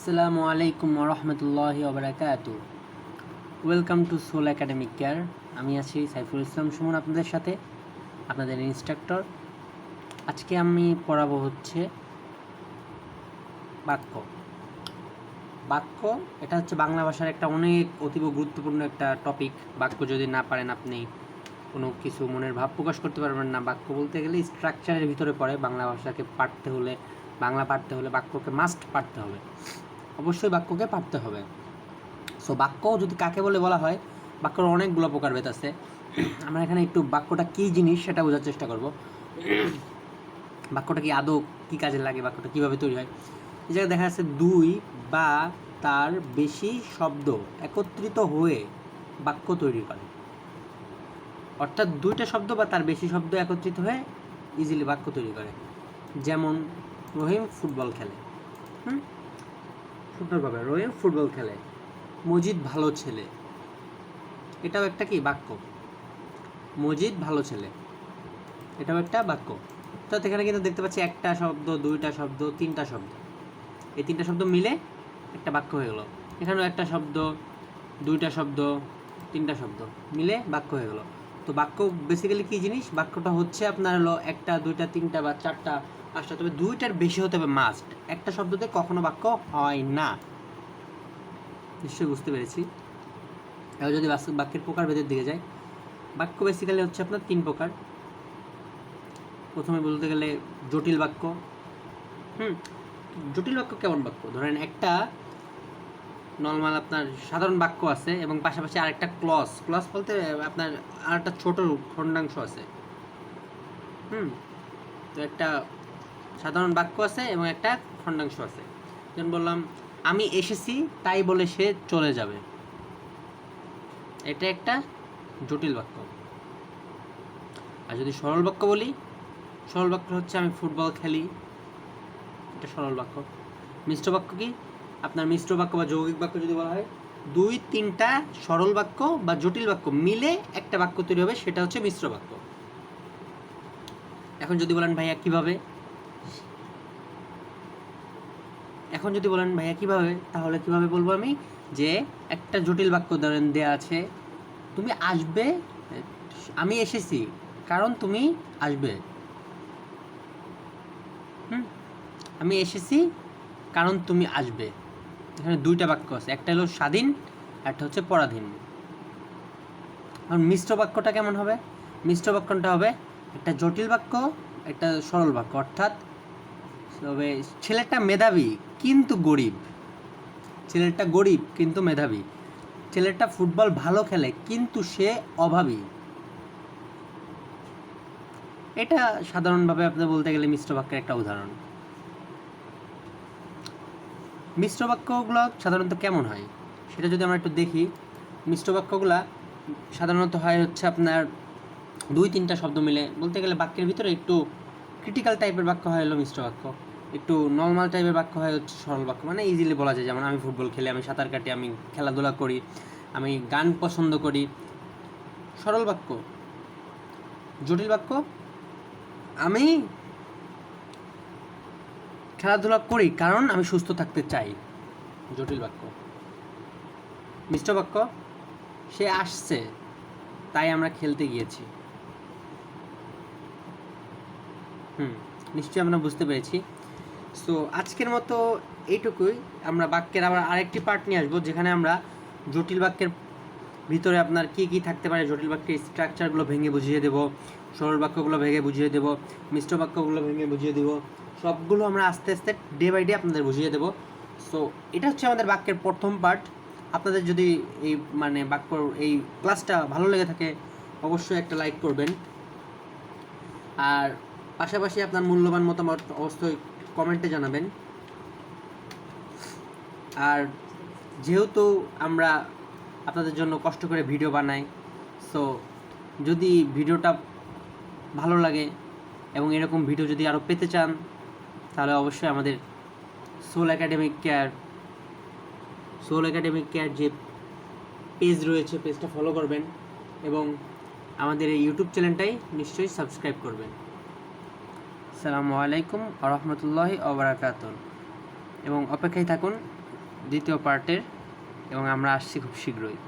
আসসালামু আলাইকুম রহমতুল্লাহি ওবারাকাতু। Welcome to Soul Academic Care. আমি আছি সাইফুল ইসলাম সুমন, আপনাদের সাথে, আপনাদের ইনস্ট্রাক্টর। আজকে আমি পড়াবো হচ্ছে বাক্য। বাক্য এটা হচ্ছে বাংলা ভাষার একটা অনেক অতীব গুরুত্বপূর্ণ একটা টপিক। বাক্য যদি না পারেন আপনি কোনো কিছু মনের ভাব প্রকাশ করতে পারবেন না। বাক্য বলতে গেলে স্ট্রাকচারের ভিতরে পড়ে। বাংলা ভাষাকে পারতে হলে, বাংলা পারতে হলে বাক্যকে মাস্ট পারতে হবে, অবশ্যই বাক্যকে পারতে হবে। সো বাক্য যদি কাকে বলা হয়, বাক্যর অনেকগুলো প্রকারভেদ আছে। আমরা এখানে একটু বাক্যটা কী জিনিস সেটা বোঝার চেষ্টা করব। বাক্যটা কি আদৌ কী কাজে লাগে, বাক্যটা কীভাবে তৈরি হয়। এই জায়গায় দেখা যাচ্ছে দুই বা তার বেশি শব্দ একত্রিত হয়ে বাক্য তৈরি করে। অর্থাৎ দুইটা শব্দ বা তার বেশি শব্দ একত্রিত হয়ে ইজিলি বাক্য তৈরি করে। যেমন রহিম ফুটবল খেলে। সুন্দরভাবে রহিম ফুটবল খেলে। মজিদ ভালো ছেলে, এটাও একটা কি বাক্য। মজিদ ভালো ছেলে, এটাও একটা বাক্য। তো এখানে কিন্তু দেখতে পাচ্ছি একটা শব্দ, দুইটা শব্দ, তিনটা শব্দ। এই তিনটা শব্দ মিলে একটা বাক্য হয়ে গেল। এখানেও একটা শব্দ, দুইটা শব্দ, তিনটা শব্দ মিলে বাক্য হয়ে গেল। তো বাক্য বেসিক্যালি কী জিনিস? বাক্যটা হচ্ছে আপনার হলো একটা, দুইটা, তিনটা বা চারটা, পাঁচটা, তবে দুইটার বেশি হতে হবে মাস্ট। একটা শব্দতে কখনো বাক্য হয় না। নিশ্চয়ই বুঝতে পেরেছি। এবার যদি বাক্যের প্রকারভেদের দিকে যায়, বাক্য বেসিক্যালি হচ্ছে আপনার তিন প্রকার। প্রথমে বলতে গেলে জটিল বাক্য। জটিল বাক্য কেমন বাক্য? ধরেন একটা নর্মাল আপনার সাধারণ বাক্য আছে এবং পাশাপাশি আরেকটা ক্লজ বলতে আপনার আরেকটা ছোট খণ্ডাংশ আছে। তো একটা সাধারণ বাক্য আছে এবং একটা খণ্ডাংশ আছে। যেমন বললাম, আমি এসেছি তাই বলে সে চলে যাবে, এটা একটা জটিল বাক্য। আর যদি সরল বাক্য বলি, সরল বাক্য হচ্ছে আমি ফুটবল খেলি, এটা সরল বাক্য। মিশ্র বাক্য কি? আপনার মিশ্র বাক্য বা যৌগিক বাক্য যদি বলা হয়, দুই তিনটা সরল বাক্য বা জটিল বাক্য মিলে একটা বাক্য তৈরি হবে, সেটা হচ্ছে মিশ্র বাক্য। এখন যদি বলেন ভাইয়া কিভাবে, তাহলে কিভাবে বলবো আমি? যে একটা জটিল বাক্য ধরেন দেয়া আছে, তুমি আসবে, আমি এসেছি কারণ তুমি আসবে। আমি এসেছি কারণ তুমি আসবে। এখানে দুইটা বাক্য আছে, একটা হলো স্বাধীন, একটা হচ্ছে পরাধীন। এখন মিশ্র বাক্যটা কেমন হবে? মিশ্র বাক্যটা হবে একটা জটিল বাক্য, একটা সরল বাক্য। অর্থাৎ তবে ছেলেটা মেধাবী কিন্তু গরিব, ছেলেটা গরিব কিন্তু মেধাবী। ছেলেটা ফুটবল ভালো খেলে কিন্তু সে অভাবী। এটা সাধারণভাবে আপনি বলতে গেলে মিশ্র বাক্যের একটা উদাহরণ। মিশ্র বাক্যগুলো সাধারণত কেমন হয় সেটা যদি আমরা একটু দেখি। মিশ্র বাক্যগুলো সাধারণত হয় হচ্ছে আপনার দুই তিনটা শব্দ মিলে, বলতে গেলে বাক্যের ভিতরে একটু ক্রিটিক্যাল টাইপের বাক্য হয় হলো মিশ্র বাক্য, একটু নর্মাল টাইপের বাক্য হয় হচ্ছে সরল বাক্য। মানে ইজিলি বলা যায়, যেমন আমি ফুটবল খেলি, আমি সাঁতার কাটি, আমি খেলাধুলা করি, আমি গান পছন্দ করি, সরল বাক্য। জটিল বাক্য, আমি খেলাধুলা করি কারণ আমি সুস্থ থাকতে চাই, জটিল বাক্য। মিশ্র বাক্য, সে আসছে তাই আমরা খেলতে গিয়েছি। নিশ্চয়ই আমরা বুঝতে পেরেছি। সো আজকের মতো এইটুকুই। আমরা বাক্যের আবার আরেকটি পার্ট নিয়ে আসবো, যেখানে আমরা জটিল বাক্যের ভিতরে আপনার কী কী থাকতে পারে, জটিল বাক্যের স্ট্রাকচারগুলো ভেঙে বুঝিয়ে দেবো, সরল বাক্যগুলো ভেঙে বুঝিয়ে দেবো, মিশ্র বাক্যগুলো ভেঙে বুঝিয়ে দেবো। সবগুলো আমরা আস্তে আস্তে ডে বাই ডে আপনাদের বুঝিয়ে দেবো। সো এটা হচ্ছে আমাদের বাক্যের প্রথম পার্ট। আপনাদের যদি এই বাক্যর এই ক্লাসটা ভালো লেগে থাকে, অবশ্যই একটা লাইক করবেন। আর পাশাপাশি আপনার মূল্যবান মতামত অবশ্যই কমেন্টে জানাবেন। আর যেহেতু আমরা আপনাদের জন্য কষ্ট করে ভিডিও বানাই, সো যদি ভিডিওটা ভালো লাগে এবং এরকম ভিডিও যদি আরও পেতে চান, তাহলে অবশ্যই আমাদের সোল একাডেমিক কেয়ার যে পেজ রয়েছে, পেজটা ফলো করবেন এবং আমাদের এই ইউটিউব চ্যানেলটাই নিশ্চয়ই সাবস্ক্রাইব করবেন। আসসালামু আলাইকুম ওয়া রাহমাতুল্লাহি ওয়া বারাকাতুহু। এবং অপেক্ষায় থাকুন দ্বিতীয় পার্টের, এবং আমরা আসছি খুব শীঘ্রই।